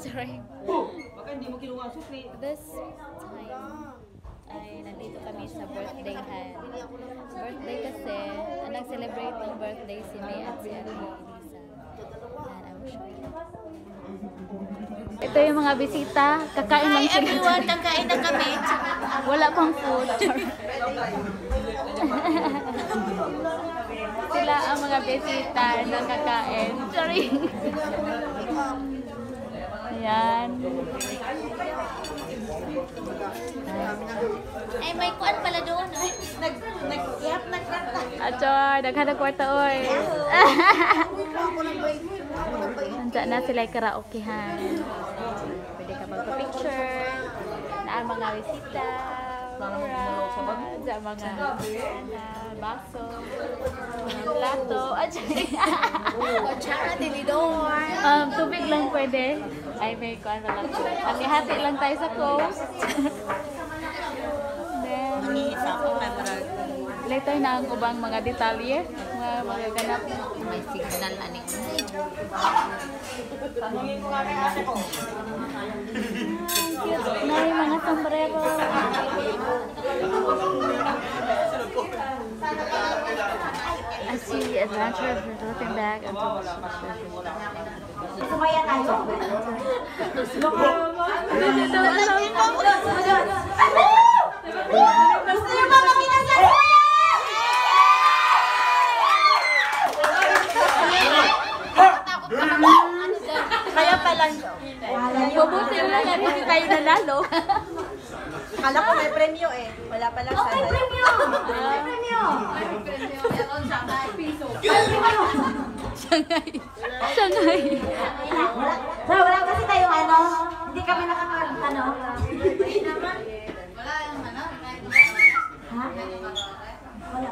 Sorry. Baka hindi mo kinuha ang sukli. This time ay nandito kami sa birthday han. Birthday kasi, nag-celebrate ng birthday si May at si Ate Elisa. And I will show you. Ito yung mga bisita. Kakain lang sila. Hi everyone! Kakain na kami. Wala pang food. Sila ang mga bisita na kakain. Sorry. Ayan. Ay, may kuan pala doon. Achoy, naghanap kwarta oy. Nandiyan na sila karaokehan. Pwede ka magpa-picture. Na ang mga bisita. Sa mga baso. Plato. Achoy. Kutsara, tinidor. Tubig lang pwede. Ay, may kuan na lang. Hati-hati lang tayo sa coast. Then, later na ang ubang mga detalye. Mga ganap. May signal ani. May mga sombrero. I see adventure looking back until Sumaya tayo. Gusto niyo ba makita sa Kaya pala. Mabuti lang na hindi tayo nanalo. Akala ko may premyo eh. Wala pala sa Okay, premyo! Premyo! Shanghai. Wala kasi tayong ano, hindi kami nakakano. Ha? Wala.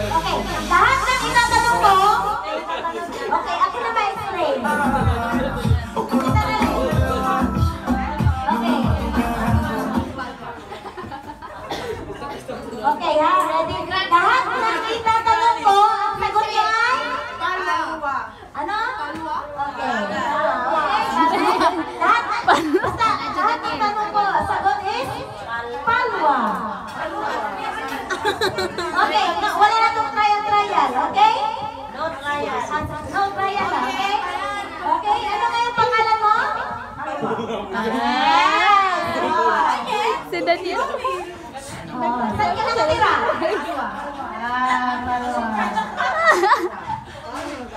Okay, lahat ng itatanong mo, okay, ako na ma-explain. Okay. Okay, ha? Ready? Lahat ng itatanong ko, ang sagot niya ay? Palwa. Ano? Palwa. Okay. Lahat ng tanong ko, ang sagot is? Palwa. Okay, wala na itong trial, okay? No trial. No trial, okay? Okay, ano nga yung pangalan mo? Yes! Si Daniel. Saan ka nakatira?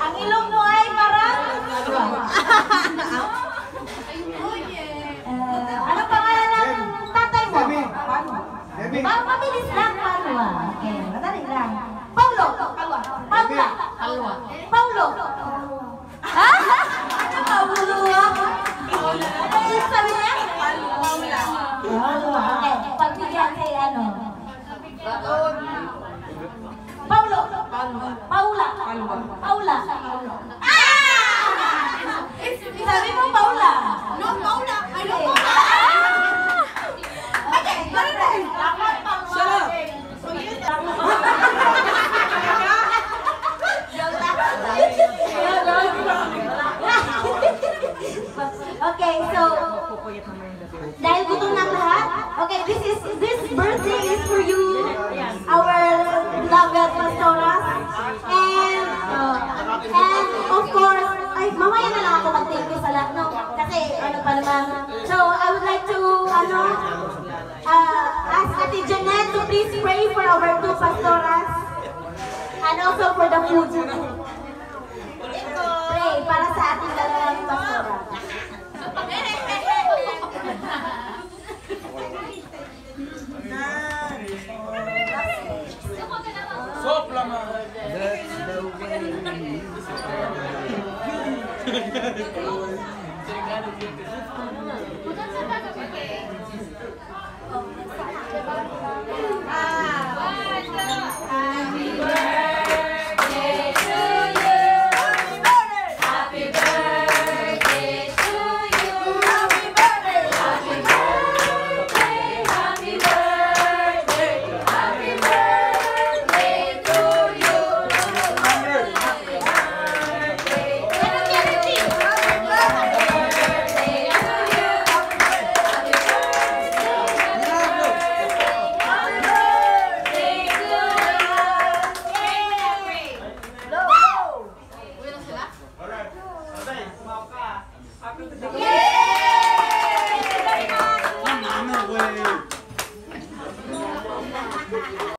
Ang ilong mo ay parang? Ano pangalan ng tatay mo? Mabilis lang, Palwa. Okay, madali lang. Paulo. Paula. Palwa. Paulo. Ano Paulo? Ano yung sabi niya? Paula. Okay, pagbigyan kay ano? Paulo. Paula. Paula. Sabi mo Paula. No, Paula. Ano Paula? Okay, so dahil gutom na lahat, okay, this birthday is for you, our beloved pastoras, and of course, ay mamaya na lang ako mag-thank you sa lahat, no? Kasi ano pa naman. So I would like to ask Ate Janet to please pray for our two pastoras and also for the food. Pray para sa ating dalawang pastora. Sopla man. That's the way.